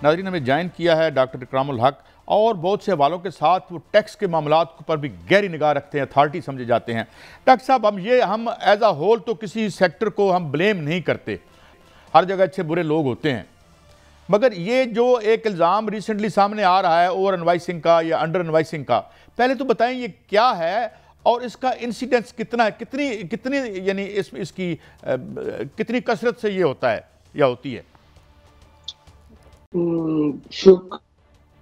नाज़रीन, हमें ज्वाइन किया है डॉक्टर इकरामुल हक और बहुत से हवालों के साथ वो टैक्स के मामलात पर भी गहरी निगाह रखते हैं, अथॉरिटी समझे जाते हैं। डॉक्टर साहब, हम एज आ होल तो किसी सेक्टर को हम ब्लेम नहीं करते, हर जगह अच्छे बुरे लोग होते हैं, मगर ये जो एक इल्ज़ाम रिसेंटली सामने आ रहा है ओवर इनवाइसिंग का या अंडर इनवाइसिंग का, पहले तो बताएं ये क्या है और इसका इंसिडेंस कितना है, कितनी कितनी यानी इसकी कितनी कसरत से ये होता है या होती है?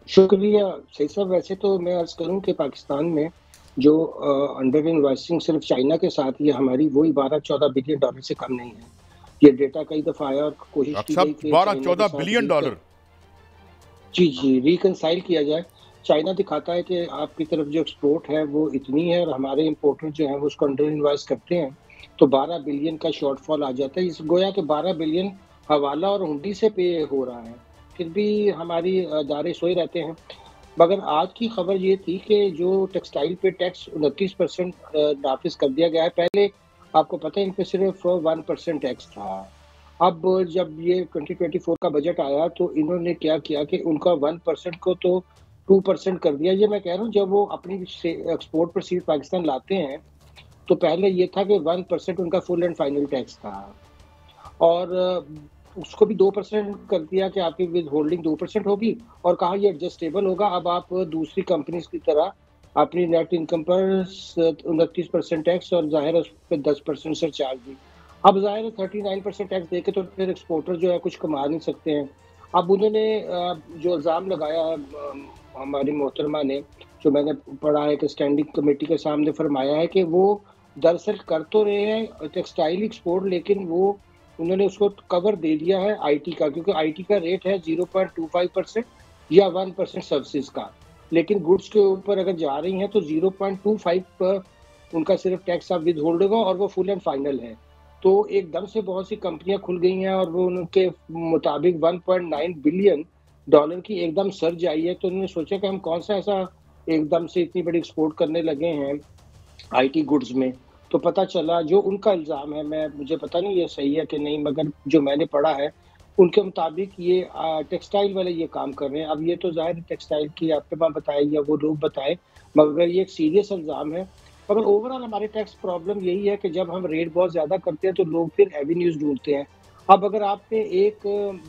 शुक्रिया सही साहब। वैसे तो मैं अर्ज करूं कि पाकिस्तान में जो अंडर इन्वेस्टिंग सिर्फ चाइना के साथ ये हमारी वही 12-14 बिलियन डॉलर से कम नहीं है। ये डेटा कई दफा आया और कोशिश की गई कि 12-14 बिलियन डॉलर जी रिकनसाइल किया जाए। चाइना दिखाता है कि आपकी तरफ जो एक्सपोर्ट है वो इतनी है और हमारे इंपोर्टर जो है वो उसको अंडर इन्वेस्ट करते हैं, तो 12 बिलियन का शॉर्टफॉल आ जाता है। इस गोया के 12 बिलियन हवाला और हुंडी से पे हो रहा है, फिर भी हमारी अदारे सोए रहते हैं। मगर आज की खबर ये थी कि जो टेक्सटाइल पे टैक्स 29% नाफिज कर दिया गया है। पहले आपको पता है इन पे सिर्फ 1% टैक्स था। अब जब ये 2024 का बजट आया तो इन्होंने क्या किया कि उनका 1% को तो 2% कर दिया। ये मैं कह रहा हूँ, जब वो अपनी एक्सपोर्ट पर सीट पाकिस्तान लाते हैं तो पहले ये था कि 1% उनका फुल एंड फाइनल टैक्स था और उसको भी 2% कर दिया कि आपकी विद होल्डिंग 2% होगी और कहा ये एडजस्टेबल होगा। अब आप दूसरी कंपनीज की तरह अपनी नेट इनकम पर 29% टैक्स और जाहिर है उस पर 10% सरचार्ज दी। अब जाहिर है 39% टैक्स देके तो फिर एक्सपोर्टर जो है कुछ कमा नहीं सकते हैं। अब उन्होंने जो इल्ज़ाम लगाया है हमारी मोहतरमा ने, जो मैंने पढ़ा है कि स्टैंडिंग कमेटी के सामने फरमाया है कि वो दरअसल कर तो रहे हैं टेक्सटाइल एक्सपोर्ट, लेकिन वो उन्होंने उसको कवर दे दिया है आईटी का, क्योंकि आईटी का रेट है 0.25% या 1% सर्विसेज का, लेकिन गुड्स के ऊपर अगर जा रही हैं तो 0.25 पर उनका सिर्फ टैक्स आप विद होल्ड होगा और वो फुल एंड फाइनल है। तो एकदम से बहुत सी कंपनियां खुल गई हैं और वो उनके मुताबिक 1.9 बिलियन डॉलर की एकदम सर्ज आई है। तो उन्होंने सोचा कि हम कौन सा ऐसा एकदम से इतनी बड़ी एक्सपोर्ट करने लगे हैं आईटी गुड्स में। तो पता चला जो उनका इल्ज़ाम है, मुझे पता नहीं ये सही है कि नहीं, मगर जो मैंने पढ़ा है उनके मुताबिक ये टेक्सटाइल वाले ये काम कर रहे हैं। अब ये तो ज़ाहिर टेक्सटाइल की आपके पास बताए या वो लोग बताए, मगर ये एक सीरियस इल्ज़ाम है। मगर ओवरऑल हमारे टैक्स प्रॉब्लम यही है कि जब हम रेट बहुत ज़्यादा करते हैं तो लोग फिर एवेन्यूज़ ढूंढते हैं। अब अगर आपने एक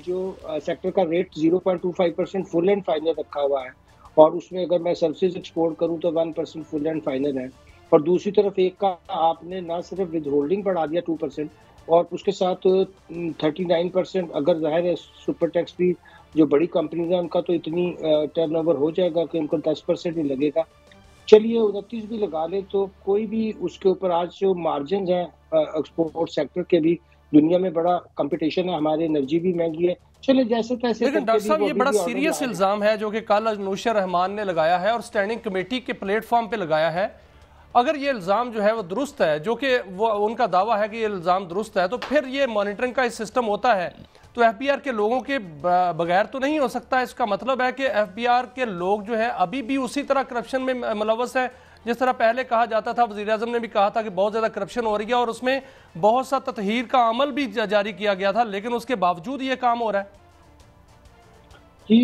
जो सेक्टर का रेट 0.25% फुल एंड फाइनल रखा हुआ है और उसमें अगर मैं सर्विसेज एक्सपोर्ट करूँ तो 1% फुल एंड फाइनल है, और दूसरी तरफ एक का आपने ना सिर्फ विद होल्डिंग बढ़ा दिया 2% और उसके साथ 39%, अगर जाहिर है सुपर टैक्स भी जो बड़ी कंपनीज है उनका तो इतनी टर्नओवर हो जाएगा कि उनको 10% ही लगेगा। चलिए 29 भी लगा ले तो कोई भी उसके ऊपर आज जो मार्जिन है एक्सपोर्ट सेक्टर के भी दुनिया में बड़ा कंपटीशन है, हमारी एनर्जी भी महंगी है। चले जैसे तैसे। लेकिन डॉक्टर साहब ये बड़ा सीरियस इल्जाम है जो कि कल अनुशा रहमान ने लगाया है और स्टैंडिंग कमेटी के प्लेटफॉर्म पे लगाया है। अगर ये इल्ज़ाम जो है वो दुरुस्त है, जो कि वो उनका दावा है कि ये इल्ज़ाम दुरुस्त है, तो फिर ये मॉनिटरिंग का सिस्टम होता है तो एफबीआर के लोगों के बगैर तो नहीं हो सकता। इसका मतलब है कि एफबीआर के लोग जो है अभी भी उसी तरह करप्शन में मुलव्वस है जिस तरह पहले कहा जाता था। वज़ीर आज़म ने भी कहा था कि बहुत ज़्यादा करप्शन हो रही है और उसमें बहुत सा ततहीर का अमल भी जारी किया गया था, लेकिन उसके बावजूद ये काम हो रहा है। जी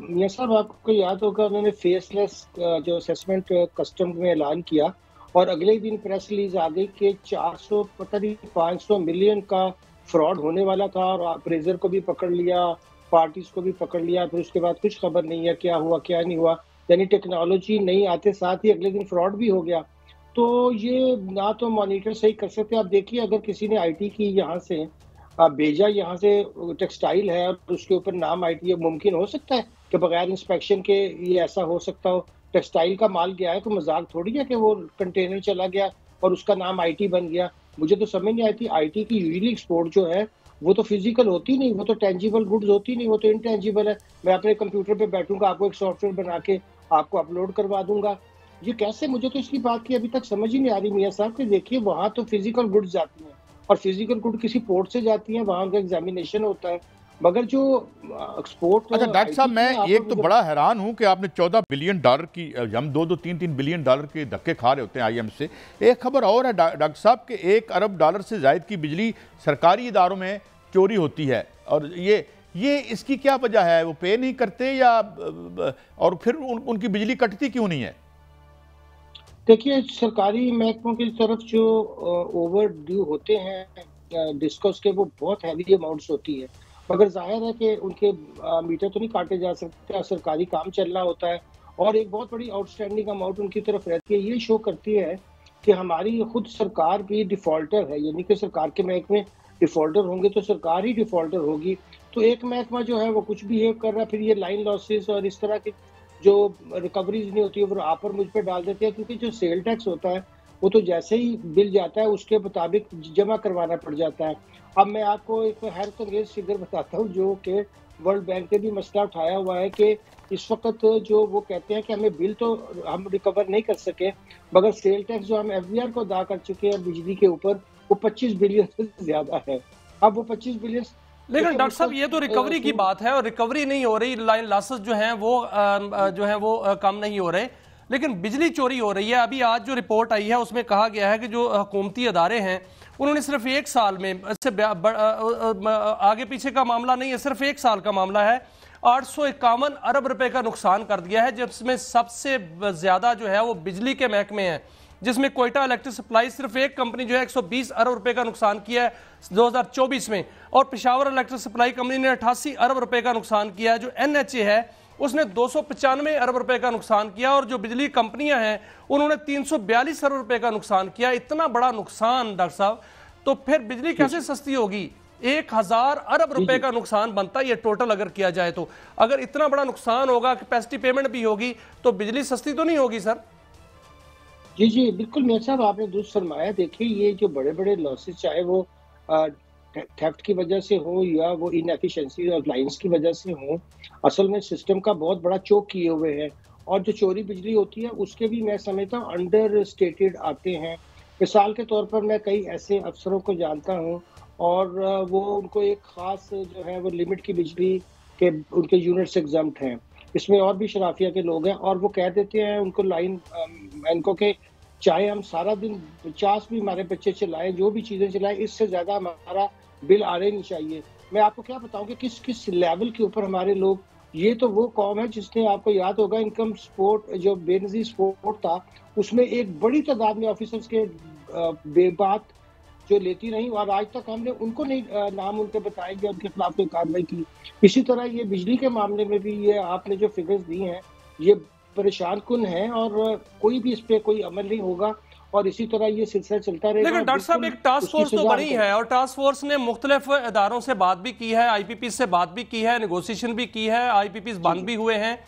मियां साहब, आपको याद होगा उन्होंने फेसलेस जो असेसमेंट कस्टम में ऐलान किया और अगले दिन प्रेस रिलीज आ गई कि 400 पता नहीं 500 मिलियन का फ्रॉड होने वाला था और अप्रेजर को भी पकड़ लिया, पार्टीज को भी पकड़ लिया। फिर उसके बाद कुछ खबर नहीं है क्या हुआ क्या नहीं हुआ, यानी टेक्नोलॉजी नहीं आते साथ ही अगले दिन फ्रॉड भी हो गया। तो ये ना तो मॉनिटर सही कर सकते। आप देखिए अगर किसी ने आईटी की यहाँ से भेजा, यहाँ से टेक्सटाइल है और उसके ऊपर नाम आईटी है, मुमकिन हो सकता है कि बगैर इंस्पेक्शन के ये ऐसा हो सकता हो? टेक्सटाइल का माल गया है तो मजाक थोड़ी है कि वो कंटेनर चला गया और उसका नाम आईटी बन गया। मुझे तो समझ नहीं आती, आईटी की यूजली एक्सपोर्ट जो है वो तो फिजिकल होती नहीं, वो तो टेंजिबल गुड्स होती नहीं, वो तो इनटेंजिबल है। मैं अपने कंप्यूटर पे बैठूंगा, आपको एक सॉफ्टवेयर बना के आपको अपलोड करवा दूंगा। ये कैसे? मुझे तो इसकी बात की अभी तक समझ ही नहीं आ रही मियां साहब कि देखिए वहां तो फिजिकल गुड्स जाती हैं और फिजिकल गुड किसी पोर्ट से जाती हैं, वहां का एग्जामिनेशन होता है, मगर जो एक्सपोर्ट। अच्छा डॉक्टर साहब, मैं एक तो बड़ा हैरान हूं कि आपने 14 बिलियन डॉलर की, हम 2-3 बिलियन डॉलर के धक्के खा रहे होते हैं आईएम से। एक खबर और है डॉक्टर साहब के 1 अरब डॉलर से जायद की बिजली सरकारी इदारों में चोरी होती है और ये ये इसकी क्या वजह है? वो पे नहीं करते या और फिर उनकी बिजली कटती क्यों नहीं है? देखिए, सरकारी महकमों की तरफ जो ओवर ड्यू होते हैं डिस्कॉस के, वो बहुत हैवी अमाउंट्स होती है। मगर ज़ाहिर है कि उनके मीटर तो नहीं काटे जा सकते, सरकारी काम चल रहा होता है और एक बहुत बड़ी आउटस्टैंडिंग अमाउंट उनकी तरफ रहती है। ये शो करती है कि हमारी खुद सरकार भी डिफ़ॉल्टर है, यानी कि सरकार के महकमे डिफ़ॉल्टर होंगे तो सरकार ही डिफ़ॉल्टर होगी। तो एक महकमा जो है वो कुछ बिहेव कर रहा है, फिर ये लाइन लॉसेस और इस तरह की जो रिकवरीज नहीं होती है वो आप और मुझ पे डाल देते हैं, क्योंकि जो सेल टैक्स होता है वो तो जैसे ही बिल जाता है उसके मुताबिक जमा करवाना पड़ जाता है। अब मैं आपको एक हैरत अंगेज फिगर बताता हूँ जो कि वर्ल्ड बैंक ने भी मसला उठाया हुआ है कि इस वक्त जो वो कहते हैं कि हमें बिल तो हम रिकवर नहीं कर सके, मगर सेल टैक्स जो हम एफबीआर को अदा कर चुके हैं बिजली के ऊपर वो 25 बिलियन से ज्यादा है। अब वो 25 बिलियन, लेकिन डॉक्टर साहब ये तो रिकवरी की बात है और रिकवरी नहीं हो रही, लाइन लॉसेस जो हैं वो कम नहीं हो रहे, लेकिन बिजली चोरी हो रही है। अभी आज जो रिपोर्ट आई है उसमें कहा गया है कि जो हुकूमती अदारे हैं उन्होंने सिर्फ एक साल में, इससे आगे पीछे का मामला नहीं है, सिर्फ एक साल का मामला है, 851 अरब रुपए का नुकसान कर दिया है, जिसमें सबसे ज्यादा जो है वो बिजली के महकमे हैं, जिसमें कोयटा इलेक्ट्रिक सप्लाई सिर्फ एक कंपनी जो है 120 अरब रुपए का नुकसान किया है 2024 में, और पेशावर इलेक्ट्रिक सप्लाई कंपनी ने 88 अरब रुपए का नुकसान किया है। जो एनएचए है उसने 295 अरब रुपए का नुकसान किया और जो बिजली कंपनियां हैं उन्होंने 342 अरब रुपए का नुकसान किया। इतना बड़ा नुकसान डॉक्टर साहब, तो फिर बिजली कैसे सस्ती होगी? 1000 अरब रुपए का नुकसान बनता है ये टोटल अगर किया जाए तो। अगर इतना बड़ा नुकसान होगा, कैपेसिटी पेमेंट भी होगी, तो बिजली सस्ती तो नहीं होगी सर? जी बिल्कुल मेयर साहब, आपने दुरुस्त फरमाया। देखिए, ये जो बड़े बड़े लॉसेस चाहे वो थेफ्ट की वजह से हो या वो इनएफिशिएंसी और लाइंस की वजह से हो, असल में सिस्टम का बहुत बड़ा चोक किए हुए हैं। और जो चोरी बिजली होती है उसके भी मैं समझता हूँ अंडर स्टेटेड आते हैं। मिसाल के तौर पर मैं कई ऐसे अफसरों को जानता हूँ और वो उनको एक खास जो है वो लिमिट की बिजली के उनके यूनिट्स एग्जम्प्ट हैं। इसमें और भी शराफिया के लोग हैं और वो कह देते हैं उनको लाइन इनको के चाहे हम सारा दिन 50 भी हमारे बच्चे चलाएं, जो भी चीजें चलाएं, इससे ज्यादा हमारा बिल आ रहे नहीं चाहिए। मैं आपको क्या बताऊं कि किस किस लेवल के ऊपर हमारे लोग, ये तो वो कौम है जिसने, आपको याद होगा इनकम सपोर्ट जो बेनजीर सपोर्ट था उसमें एक बड़ी तादाद में ऑफिसर्स के बेबात जो लेती रही और आज तक हमने उनको नहीं नाम उनके बताए गए, उनके खिलाफ कोई कार्रवाई की। इसी तरह ये बिजली के मामले में भी ये आपने जो फिगर्स दी हैं ये परेशान कुन है और कोई भी इस पे कोई अमल नहीं होगा और इसी तरह ये सिलसिला चलता रहेगा। लेकिन डॉक्टर साहब एक टास्क फोर्स तो बनी है और टास्क फोर्स ने मुख्तलिफ इदारों से बात भी की है, आईपीपी से बात भी की है, नेगोशिएशन भी की है, आईपीपी बंद भी हुए हैं।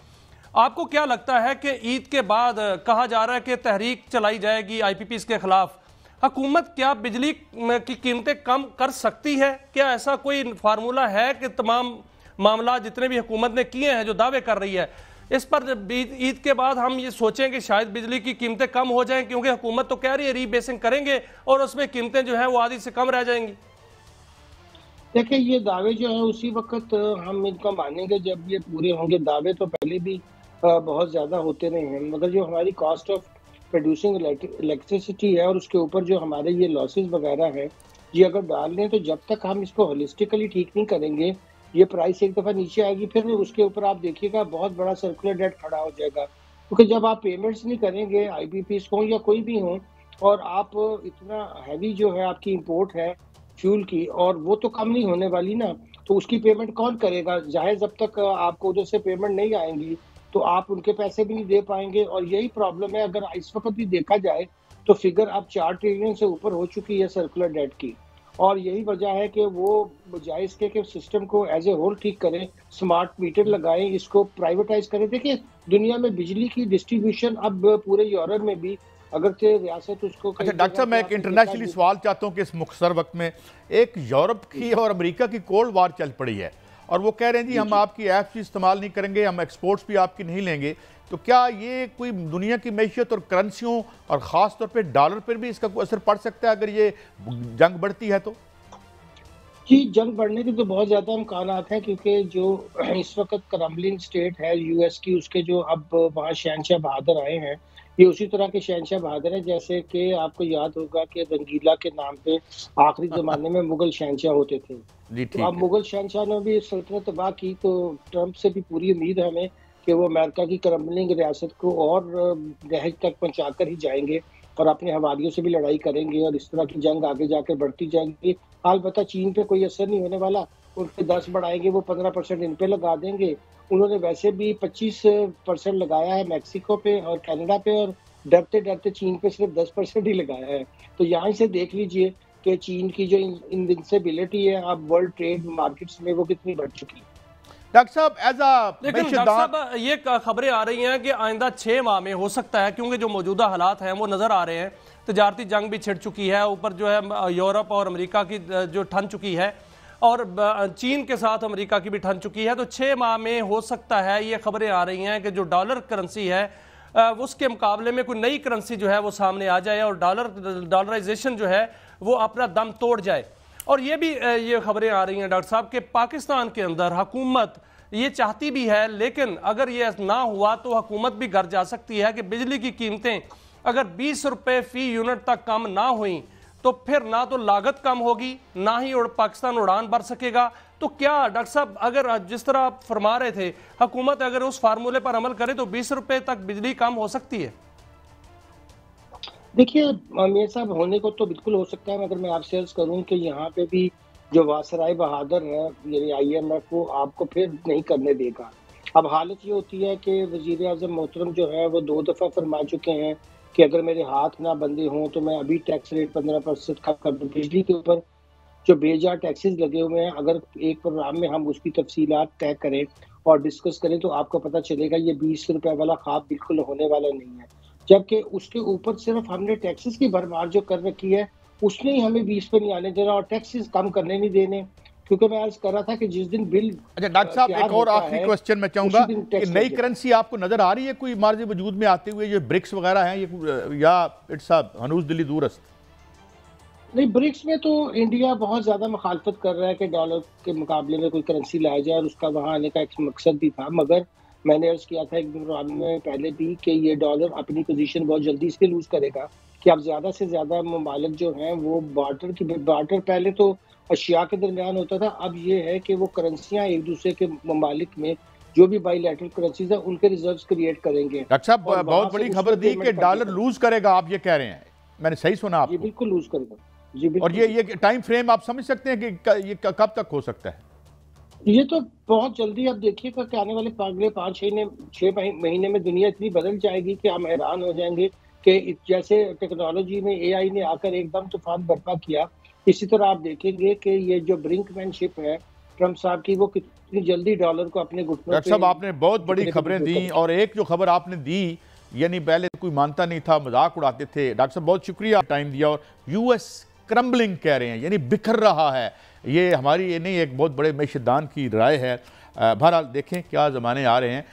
आपको क्या लगता है कि ईद के बाद कहा जा रहा है कि तहरीक चलाई जाएगी आईपीपी के खिलाफ, हुकूमत क्या बिजली की कीमतें कम कर सकती है? क्या ऐसा कोई फार्मूला है कि तमाम मामला जितने भी हुकूमत ने किए हैं जो दावे कर रही है, इस पर ईद के बाद हम ये सोचें कि शायद बिजली की कीमतें कम हो जाएं, क्योंकि हुकूमत तो कह रही है रीबेसिंग करेंगे और उसमें कीमतें जो है वो आधी से कम रह जाएंगी? देखिए, ये दावे जो है उसी वक्त हम इनको मानेंगे जब ये पूरे होंगे। दावे तो पहले भी बहुत ज्यादा होते रहे हैं, मगर जो हमारी कॉस्ट ऑफ प्रोड्यूसिंग इलेक्ट्रिसिटी है और उसके ऊपर जो हमारे ये लॉसेस वगैरह है, ये अगर डाल लें तो जब तक हम इसको होलिस्टिकली ठीक नहीं करेंगे ये प्राइस एक दफ़ा नीचे आएगी, फिर उसके ऊपर आप देखिएगा बहुत बड़ा सर्कुलर डेट खड़ा हो जाएगा। क्योंकि जब आप पेमेंट्स नहीं करेंगे आईपीपीज को या कोई भी हो और आप इतना हैवी जो है आपकी इंपोर्ट है फ्यूल की और वो तो कम नहीं होने वाली ना, तो उसकी पेमेंट कौन करेगा? जाहिर जब तक आपको उधर से पेमेंट नहीं आएंगी तो आप उनके पैसे भी नहीं दे पाएंगे। और यही प्रॉब्लम है, अगर इस वक्त भी देखा जाए तो फिगर अब 4 ट्रिलियन से ऊपर हो चुकी है सर्कुलर डेट की। और यही वजह है कि वो बजाय इसके कि सिस्टम को एज ए होल ठीक करें, स्मार्ट मीटर लगाएं, इसको प्राइवेटाइज करें। देखिए, दुनिया में बिजली की डिस्ट्रीब्यूशन अब पूरे यूरोप में भी अगर से रियासत उसको। अच्छा डॉक्टर साहब, मैं एक इंटरनेशनली सवाल चाहता हूँ कि इस मुख्तसर वक्त में एक यूरोप की और अमेरिका की कोल्ड वार चल पड़ी है और वो कह रहे हैं जी हम आपकी ऐप्स इस्तेमाल नहीं करेंगे, हम एक्सपोर्ट्स भी आपकी नहीं लेंगे। तो क्या ये कोई दुनिया की मैशियत और करेंसियों और ख़ास तौर पे डॉलर पर भी इसका कोई असर पड़ सकता है अगर ये जंग बढ़ती है तो? जी, जंग बढ़ने के तो बहुत ज़्यादा इम्कानात हैं, क्योंकि जो इस वक्त क्रम्बलिंग स्टेट है यूएस की, उसके जो अब वहाँ शहंशाह बहादुर आए हैं, ये उसी तरह के शहंशाह बहादुर हैं जैसे कि आपको याद होगा कि रंगीला के नाम पे आखिरी ज़माने में मुग़ल शहंशाह होते थे। जी तो ठीक अब है। मुग़ल शहंशाह ने भी सल्तनत तबाह की, तो ट्रंप से भी पूरी उम्मीद है हमें कि वो अमेरिका की क्रम्बलिंग रियासत को और दहज तक पहुँचाकर ही जाएँगे और अपने हवारियों से भी लड़ाई करेंगे और इस तरह की जंग आगे जाके बढ़ती जाएगी। अलबत्ता चीन पे कोई असर नहीं होने वाला, उनके 10 बढ़ाएँगे, वो 15% इन पे लगा देंगे। उन्होंने वैसे भी 25% लगाया है मेक्सिको पे और कनाडा पे, और डरते-डरते चीन पे सिर्फ 10% ही लगाया है। तो यहाँ से देख लीजिए कि चीन की जो इनविंसिबिलिटी है अब वर्ल्ड ट्रेड मार्केट्स में वो कितनी बढ़ चुकी है। डॉक्टर साहब एज लेकिन डॉक्टर साहब ये खबरें आ रही हैं कि आइंदा 6 माह में हो सकता है, क्योंकि जो मौजूदा हालात हैं वो नज़र आ रहे हैं, तजारती जंग भी छिड़ चुकी है, ऊपर जो है यूरोप और अमेरिका की जो ठन चुकी है और चीन के साथ अमेरिका की भी ठन चुकी है, तो 6 माह में हो सकता है, ये खबरें आ रही हैं कि जो डॉलर करेंसी है उसके मुकाबले में कोई नई करेंसी जो है वो सामने आ जाए और डॉलराइजेशन जो है वो अपना दम तोड़ जाए। और ये भी ये खबरें आ रही हैं डॉक्टर साहब कि पाकिस्तान के अंदर हुकूमत ये चाहती भी है, लेकिन अगर ये ना हुआ तो हुकूमत भी घर जा सकती है कि बिजली की कीमतें अगर 20 रुपये फी यूनिट तक कम ना हुई तो फिर ना तो लागत कम होगी, ना ही पाकिस्तान उड़ान भर सकेगा। तो क्या डॉक्टर साहब, अगर जिस तरह आप फरमा रहे थे, हुकूमत अगर उस फार्मूले पर अमल करे तो 20 रुपये तक बिजली कम हो सकती है? देखिए, ये सब होने को तो बिल्कुल हो सकता है, मगर मैं आपसे अर्ज़ करूँ कि यहाँ पे भी जो वासराय बहादुर है, यानी IMF, वो आपको फिर नहीं करने देगा। अब हालत ये होती है कि वज़ीर-ए-आज़म मोहतरम जो है वो 2 दफ़ा फरमा चुके हैं कि अगर मेरे हाथ ना बंधे हों तो मैं अभी टैक्स रेट 15% कम कर दूँ। बिजली के ऊपर जो बेजा टैक्सेस लगे हुए हैं, अगर एक प्रोग्राम में हम उसकी तफसीलात तय करें और डिस्कस करें तो आपको पता चलेगा ये 20 रुपए वाला ख्वाब बिल्कुल होने वाला नहीं है। जबकि उसके ऊपर सिर्फ हमने टैक्सेस की भरमार जो कर रखी है, उसने ही हमें 20 पे नहीं आने देना और टैक्सेस कम करने नहीं देने। क्योंकि मैं अर्ज़ कर रहा था कि जिस दिन बिल अच्छा डॉक्टर साहब, तैयार एक और होता आखिरी है, क्वेश्चन मैं उसी चाहूंगा दिन कि टैक्स नई लगे। करेंसी आपको नजर आ रही है कोई मार्ज वजूद में आते हुए, ये ब्रिक्स वगैरह हैं ये, या इट्स हनूज दिल्ली दूरस्त? नहीं, ब्रिक्स में तो इंडिया बहुत ज़्यादा मुखालफत कर रहा है कि डॉलर के मुकाबले में कोई करेंसी लाया जाए और उसका वहाँ आने का एक मकसद भी था। मगर मैंने अर्ज़ किया था एक प्रोग्राम में पहले भी कि ये डॉलर अपनी पोजीशन बहुत जल्दी इसलिए लूज़ करेगा कि अब ज़्यादा से ज़्यादा ममालिक जो हैं वो बार्टर पहले तो अशिया के दरमियान होता था, अब ये है कि वो करेंसियाँ एक दूसरे के ममालिक में जो भी बायलैटरल करेंसीज़ हैं उनके रिज़र्व्स क्रिएट करेंगे डॉक्टर साहब और वहाँ बहुत से बड़ी उसमें खबर दी कि पेमेंट कर दी डॉलर जाएगी। लूज करेगा, आप ये कह रहे हैं, मैंने सही सुना ये आपको? बिल्कुल लूज़ करेगा। जी, और बिल्कुल। ये टाइम फ्रेम आप समझ सकते हैं कि ये कब तक हो सकता है? ये तो बहुत जल्दी आप देखिएगा कि आने वाले अगले 6 महीने में दुनिया इतनी बदल जाएगी कि हम हैरान हो जाएँगे कि जैसे टेक्नोलॉजी में AI ने आकर एकदम तूफ़ान बर्पा किया, इसी तरह आप देखेंगे कि ये जो ब्रिंकमैनशिप है ट्रंप साहब की, वो कितनी जल्दी डॉलर को अपने घुटनों डॉक्टर पे साहब आपने बहुत बड़ी झुकने की खबरें कोशिश दी, करेगी। और एक जो खबर आपने दी यानी पहले कोई मानता नहीं था, मजाक उड़ाते थे। डॉक्टर साहब बहुत शुक्रिया टाइम दिया। और US क्रम्बलिंग कह रहे हैं, यानी बिखर रहा है। ये हमारी ये नहीं, एक बहुत बड़े मैशदान की राय है। बहरहाल देखें क्या ज़माने आ रहे हैं।